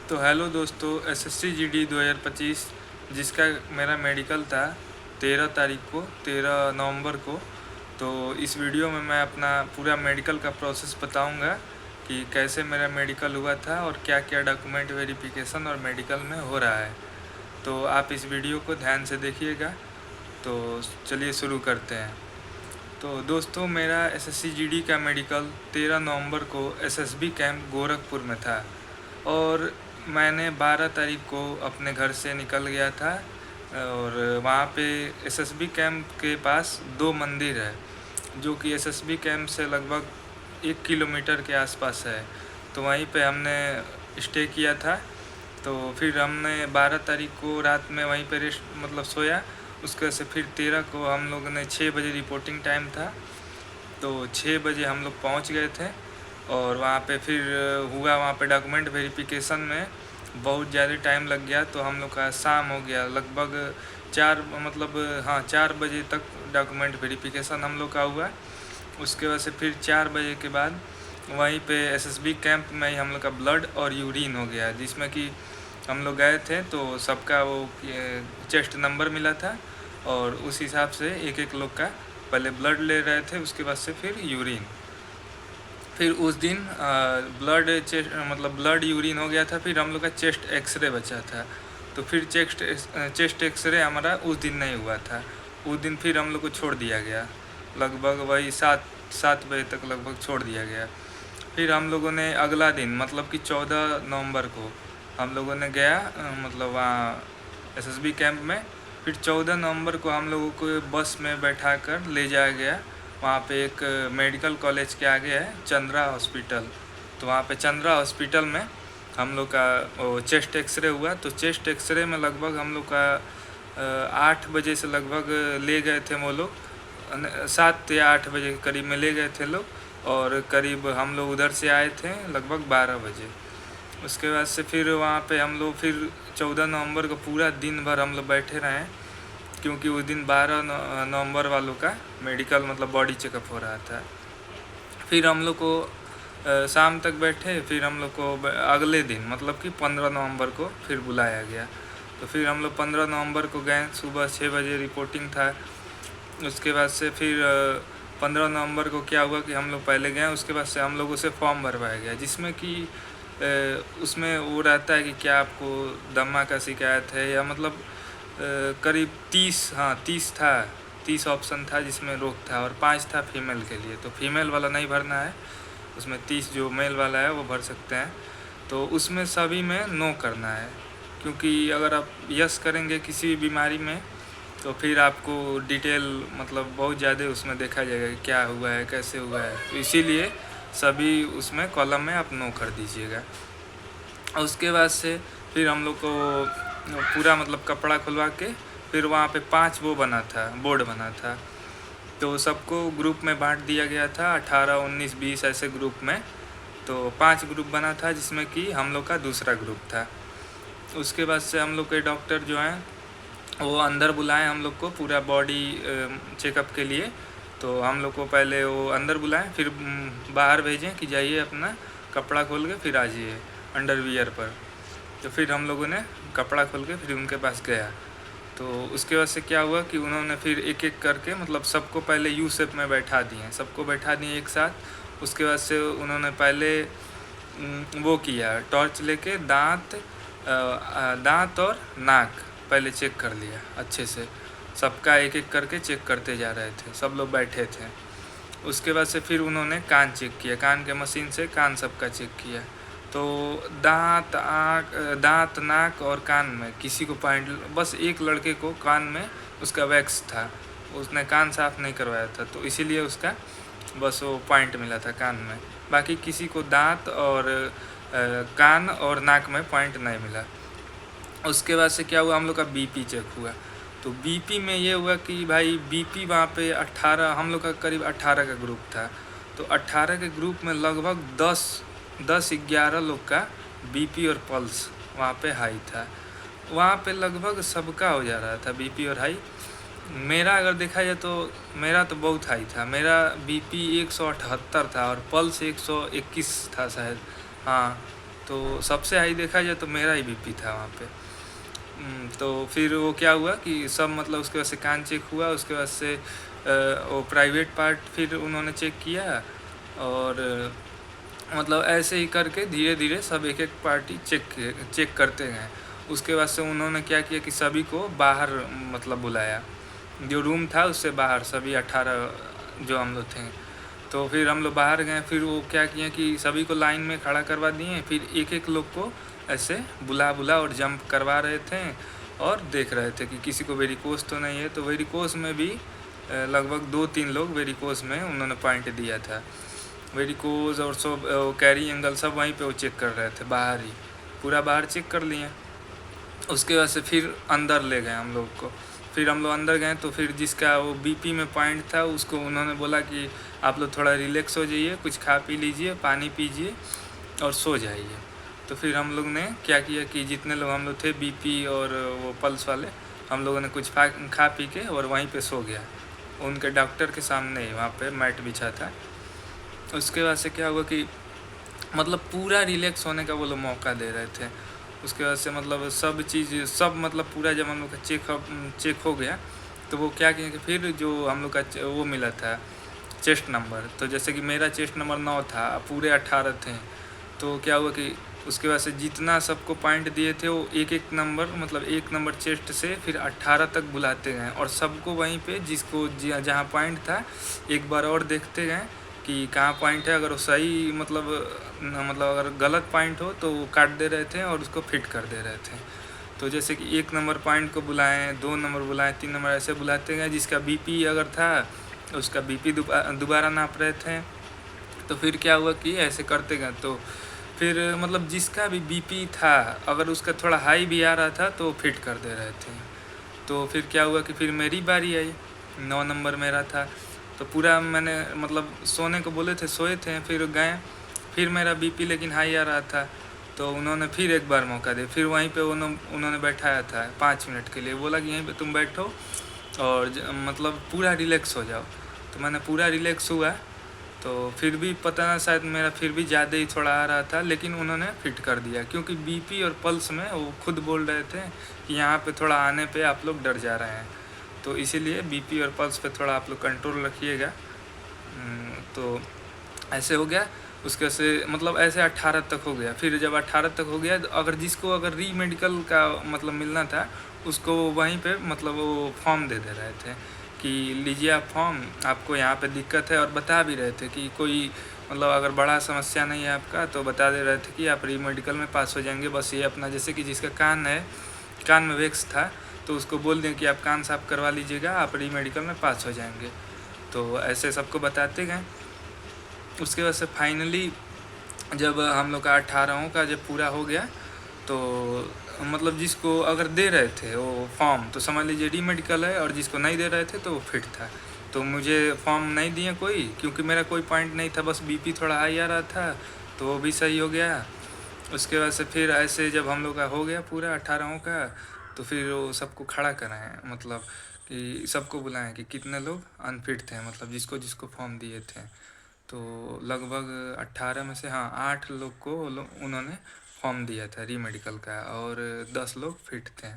तो हेलो दोस्तों, SSC GD 2025 जिसका मेरा मेडिकल था 13 तारीख को 13 नवंबर को। तो इस वीडियो में मैं अपना पूरा मेडिकल का प्रोसेस बताऊंगा कि कैसे मेरा मेडिकल हुआ था और क्या क्या डॉक्यूमेंट वेरिफिकेशन और मेडिकल में हो रहा है। तो आप इस वीडियो को ध्यान से देखिएगा। तो चलिए शुरू करते हैं। तो दोस्तों, मेरा एसएससी जीडी का मेडिकल 13 नवंबर को एसएसबी कैंप गोरखपुर में था और मैंने 12 तारीख को अपने घर से निकल गया था। और वहाँ पे एसएसबी कैंप के पास 2 मंदिर है जो कि एसएसबी कैंप से लगभग 1 किलोमीटर के आसपास है। तो वहीं पे हमने स्टे किया था। तो फिर हमने 12 तारीख को रात में वहीं पे रेस्ट सोया। उसके से फिर 13 को हम लोगों ने 6 बजे रिपोर्टिंग टाइम था, तो 6 बजे हम लोग पहुँच गए थे। और वहाँ पे फिर हुआ, वहाँ पे डॉक्यूमेंट वेरिफिकेशन में बहुत ज़्यादा टाइम लग गया। तो हम लोग का शाम हो गया, लगभग 4 बजे तक डॉक्यूमेंट वेरिफिकेशन हम लोग का हुआ। उसके बाद से फिर 4 बजे के बाद वहीं पे एसएसबी कैंप में ही हम लोग का ब्लड और यूरिन हो गया, जिसमें कि हम लोग गए थे तो सबका वो चेस्ट नंबर मिला था और उस हिसाब से एक एक लोग का पहले ब्लड ले रहे थे, उसके बाद से फिर यूरिन। फिर उस दिन ब्लड यूरिन हो गया था। फिर हम लोग का चेस्ट एक्सरे बचा था, तो फिर चेस्ट एक्सरे हमारा उस दिन नहीं हुआ था। उस दिन फिर हम लोग को छोड़ दिया गया, लगभग वही 7 बजे तक लगभग छोड़ दिया गया। फिर हम लोगों ने अगला दिन मतलब कि 14 नवंबर को हम लोगों ने गया वहाँ एसएसबी कैंप में। फिर 14 नवंबर को हम लोगों को बस में बैठा कर ले जाया गया। वहाँ पे एक मेडिकल कॉलेज के आगे है चंद्रा हॉस्पिटल। तो वहाँ पे चंद्रा हॉस्पिटल में हम लोग का चेस्ट एक्सरे हुआ। तो चेस्ट एक्सरे में लगभग हम लोग का 8 बजे से लगभग ले गए थे वो लोग, 7 या 8 बजे के करीब में ले गए थे लोग। और करीब हम लोग उधर से आए थे लगभग 12 बजे। उसके बाद से फिर वहाँ पे हम लोग फिर 14 नवंबर को पूरा दिन भर हम लोग बैठे रहे, क्योंकि उस दिन 12 नवंबर वालों का मेडिकल बॉडी चेकअप हो रहा था। फिर हम लोग को शाम तक बैठे। फिर हम लोग को अगले दिन मतलब कि 15 नवंबर को फिर बुलाया गया। तो फिर हम लोग 15 नवंबर को गए, सुबह 6 बजे रिपोर्टिंग था। उसके बाद से फिर 15 नवंबर को क्या हुआ कि हम लोग पहले गए, उसके बाद से हम लोगों से फॉर्म भरवाया गया, जिसमें कि उसमें वो रहता है कि क्या आपको दमा का शिकायत है या करीब 30 था, 30 ऑप्शन था जिसमें रोक था और 5 था फीमेल के लिए। तो फीमेल वाला नहीं भरना है, उसमें 30 जो मेल वाला है वो भर सकते हैं। तो उसमें सभी में नो करना है, क्योंकि अगर आप यस करेंगे किसी भी बीमारी में तो फिर आपको डिटेल बहुत ज़्यादा उसमें देखा जाएगा कि क्या हुआ है, कैसे हुआ है। तो इसीलिए सभी उसमें कॉलम में आप नो कर दीजिएगा। उसके बाद से फिर हम लोग को पूरा कपड़ा खुलवा के फिर वहाँ पे 5 बोर्ड बना था। तो सबको ग्रुप में बांट दिया गया था, 18, 19, 20 ऐसे ग्रुप में। तो 5 ग्रुप बना था, जिसमें कि हम लोग का दूसरा ग्रुप था। उसके बाद से हम लोग के डॉक्टर जो हैं वो अंदर बुलाएं हम लोग को पूरा बॉडी चेकअप के लिए। तो हम लोग को पहले वो अंदर बुलाएं, फिर बाहर भेजें कि जाइए अपना कपड़ा खोल के फिर आ जाइए अंडरवियर पर। तो फिर हम लोगों ने कपड़ा खोल के फिर उनके पास गया। तो उसके बाद से क्या हुआ कि उन्होंने फिर एक एक करके सबको पहले यू शेप में बैठा दिए, सबको बैठा दिए एक साथ। उसके बाद से उन्होंने पहले वो किया, टॉर्च लेके दांत और नाक पहले चेक कर लिया अच्छे से। सबका एक एक करके चेक करते जा रहे थे, सब लोग बैठे थे। उसके बाद से फिर उन्होंने कान चेक किया, कान के मशीन से कान सबका चेक किया। तो दांत, नाक और कान में किसी को पॉइंट, बस एक लड़के को कान में उसका वैक्स था, उसने कान साफ नहीं करवाया था, तो इसीलिए उसका बस वो पॉइंट मिला था कान में। बाकी किसी को दांत और कान और नाक में पॉइंट नहीं मिला। उसके बाद से क्या हुआ, हम लोग का बीपी चेक हुआ। तो बीपी में ये हुआ कि भाई बीपी वहाँ पे 18, हम लोग का करीब 18 का ग्रुप था। तो 18 के ग्रुप में लगभग 10-11 लोग का बीपी और पल्स वहाँ पे हाई था। वहाँ पे लगभग सबका हो जा रहा था बीपी और हाई। मेरा अगर देखा जाए तो मेरा तो बहुत हाई था, मेरा बीपी 178 था और पल्स 121 था शायद, हाँ। तो सबसे हाई देखा जाए तो मेरा ही बीपी था वहाँ पे। तो फिर वो क्या हुआ कि सब मतलब उसके बाद से कान चेक हुआ, उसके बाद से वो प्राइवेट पार्ट फिर उन्होंने चेक किया, और मतलब ऐसे ही करके धीरे धीरे सब एक एक पार्टी चेक करते गए। उसके बाद से उन्होंने क्या किया कि सभी को बाहर मतलब बुलाया, जो रूम था उससे बाहर, सभी 18 जो हम लोग थे। तो फिर हम लोग बाहर गए, फिर वो क्या किए कि सभी को लाइन में खड़ा करवा दिए, फिर एक एक लोग को ऐसे बुला बुला और जंप करवा रहे थे, और देख रहे थे कि किसी को वेरिकोस तो नहीं है। तो वेरिकोस में भी लगभग 2-3 लोग वेरिकोस में उन्होंने पॉइंट दिया था। वेरिकोस और सब कैरी एंगल सब वहीं पे वो चेक कर रहे थे, बाहर ही पूरा बाहर चेक कर लिए। उसके बाद से फिर अंदर ले गए हम लोग को। फिर हम लोग अंदर गए तो फिर जिसका वो बीपी में पॉइंट था उसको उन्होंने बोला कि आप लोग थोड़ा रिलैक्स हो जाइए, कुछ खा पी लीजिए, पानी पीजिए और सो जाइए। तो फिर हम लोग ने क्या किया कि जितने लोग हम लोग थे बीपी और वो पल्स वाले, हम लोगों ने कुछ खा पी के और वहीं पे सो गया, उनके डॉक्टर के सामने ही वहाँ पे मैट बिछा था। उसके बाद से क्या हुआ कि मतलब पूरा रिलैक्स होने का वो लोग मौका दे रहे थे। उसके बाद से मतलब सब चीज़ सब मतलब पूरा जब हम लोग का चेक हो गया, तो वो क्या किए कि फिर जो हम लोग का वो मिला था चेस्ट नंबर, तो जैसे कि मेरा चेस्ट नंबर 9 था, पूरे 18 थे। तो क्या हुआ कि उसके बाद से जितना सबको पॉइंट दिए थे वो एक एक नंबर मतलब 1 नंबर चेस्ट से फिर 18 तक बुलाते गए, और सबको वहीं पे जिसको जहाँ पॉइंट था एक बार और देखते गए कि कहाँ पॉइंट है। अगर वो सही मतलब अगर गलत पॉइंट हो तो वो काट दे रहे थे और उसको फिट कर दे रहे थे। तो जैसे कि 1 नंबर पॉइंट को बुलाएं, 2 नंबर बुलाएं, 3 नंबर ऐसे बुलाते गए। जिसका बीपी अगर था उसका बीपी दोबारा नाप रहे थे। तो फिर क्या हुआ कि ऐसे करते गए, तो फिर मतलब जिसका भी बीपी था अगर उसका थोड़ा हाई भी आ रहा था तो फिट कर दे रहे थे। तो फिर क्या हुआ कि फिर मेरी बारी आई, 9 नंबर मेरा था। तो पूरा मैंने मतलब सोने को बोले थे, सोए थे, फिर गए, फिर मेरा बीपी लेकिन हाई आ रहा था। तो उन्होंने फिर एक बार मौका दिया, फिर वहीं पे उन्होंने बैठाया था 5 मिनट के लिए, बोला कि यहीं पे तुम बैठो और मतलब पूरा रिलैक्स हो जाओ। तो मैंने पूरा रिलैक्स हुआ, तो फिर भी पता ना शायद मेरा फिर भी ज़्यादा ही थोड़ा आ रहा था, लेकिन उन्होंने फिट कर दिया क्योंकि बीपी और पल्स में वो खुद बोल रहे थे कि यहाँ पे थोड़ा आने पे आप लोग डर जा रहे हैं, तो इसीलिए बीपी और पल्स पे थोड़ा आप लोग कंट्रोल रखिएगा। तो ऐसे हो गया। उसके से मतलब ऐसे 18 तक हो गया। फिर जब 18 तक हो गया तो अगर री मेडिकल का मतलब मिलना था उसको वहीं पे मतलब वो फॉर्म दे रहे थे कि लीजिए आप फॉर्म, आपको यहाँ पे दिक्कत है, और बता भी रहे थे कि कोई मतलब अगर बड़ा समस्या नहीं है आपका तो बता दे रहे थे कि आप री मेडिकल में पास हो जाएंगे। बस ये अपना जैसे कि जिसका कान में वैक्स था तो उसको बोल दें कि आप कान साफ करवा लीजिएगा, आप री मेडिकल में पास हो जाएंगे। तो ऐसे सबको बताते गए। उसके बाद से फाइनली जब हम लोग का 18 का जब पूरा हो गया तो मतलब जिसको अगर दे रहे थे वो फॉर्म तो समझ लीजिए डी मेडिकल है, और जिसको नहीं दे रहे थे तो वो फिट था। तो मुझे फॉर्म नहीं दिए कोई, क्योंकि मेरा कोई पॉइंट नहीं था, बस बीपी थोड़ा हाई आ रहा था, तो वो भी सही हो गया। उसके बाद से फिर ऐसे जब हम लोग का हो गया पूरा 18 का, तो फिर वो सबको खड़ा कराएं, मतलब कि सबको बुलाएं कि कितने लोग अनफिट थे, मतलब जिसको जिसको फॉर्म दिए थे। तो लगभग 18 में से हाँ 8 लोग को उन्होंने फॉर्म दिया था री मेडिकल का, और 10 लोग फिट थे।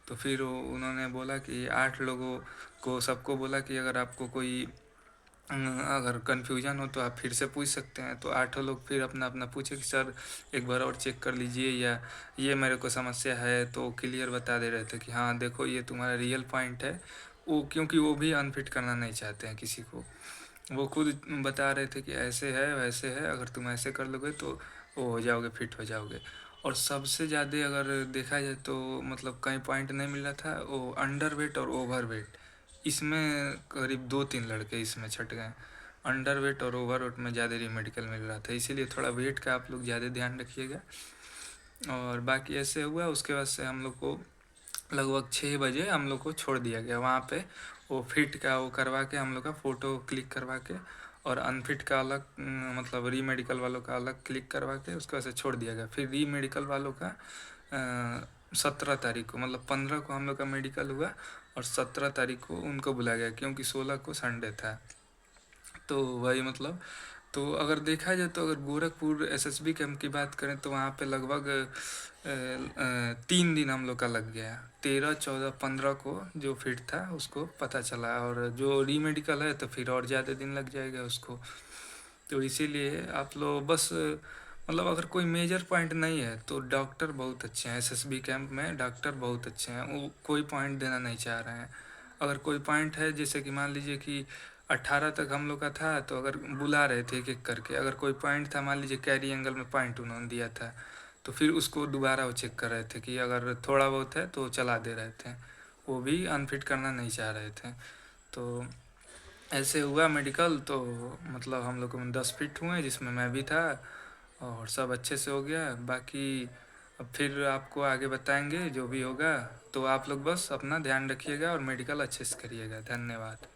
तो फिर उन्होंने बोला कि 8 लोगों को सबको बोला कि अगर आपको कोई अगर कन्फ्यूजन हो तो आप फिर से पूछ सकते हैं। तो 8 लोग फिर अपना अपना पूछे कि सर एक बार और चेक कर लीजिए, या ये मेरे को समस्या है, तो क्लियर बता दे रहे थे कि हाँ देखो ये तुम्हारा रियल पॉइंट है। वो क्योंकि वो भी अनफिट करना नहीं चाहते हैं किसी को, वो खुद बता रहे थे कि ऐसे है वैसे है, अगर तुम ऐसे कर लोगे तो वो हो जाओगे, फिट हो जाओगे। और सबसे ज़्यादा अगर देखा जाए तो मतलब कहीं पॉइंट नहीं मिल रहा था, वो अंडर वेट और ओवर वेट, इसमें करीब 2-3 लड़के इसमें छट गए। अंडर वेट और ओवर वेट में ज़्यादा मेडिकल मिल रहा था, इसीलिए थोड़ा वेट का आप लोग ज़्यादा ध्यान रखिएगा। और बाकी ऐसे हुआ। उसके बाद से हम लोग को लगभग 6 बजे हम लोग को छोड़ दिया गया वहाँ पे, वो फिट का वो करवा के हम लोग का फ़ोटो क्लिक करवा के, और अनफिट का अलग मतलब री मेडिकल वालों का अलग क्लिक करवा के उसके बाद से छोड़ दिया गया। फिर री मेडिकल वालों का 17 तारीख को, मतलब 15 को हम लोग का मेडिकल हुआ और 17 तारीख को उनको बुलाया गया, क्योंकि 16 को संडे था। तो वही मतलब तो अगर देखा जाए तो अगर गोरखपुर एसएसबी कैंप की बात करें तो वहाँ पे लगभग 3 दिन हम लोग का लग गया। 13, 14, 15 को जो फिट था उसको पता चला, और जो री मेडिकल है तो फिर और ज़्यादा दिन लग जाएगा उसको। तो इसीलिए आप लोग बस मतलब अगर कोई मेजर पॉइंट नहीं है तो डॉक्टर बहुत अच्छे हैं, एसएसबी कैंप में डॉक्टर बहुत अच्छे हैं, वो कोई पॉइंट देना नहीं चाह रहे हैं। अगर कोई पॉइंट है जैसे कि मान लीजिए कि 18 तक हम लोग का था, तो अगर बुला रहे थे एक एक करके, अगर कोई पॉइंट था मान लीजिए कैरी एंगल में पॉइंट उन्होंने दिया था, तो फिर उसको दोबारा वो चेक कर रहे थे कि अगर थोड़ा बहुत है तो चला दे रहे थे, वो भी अनफिट करना नहीं चाह रहे थे। तो ऐसे हुआ मेडिकल, तो मतलब हम लोग में 10 फिट हुए जिसमें मैं भी था, और सब अच्छे से हो गया। बाकी अब फिर आपको आगे बताएंगे जो भी होगा। तो आप लोग बस अपना ध्यान रखिएगा और मेडिकल अच्छे से करिएगा। धन्यवाद।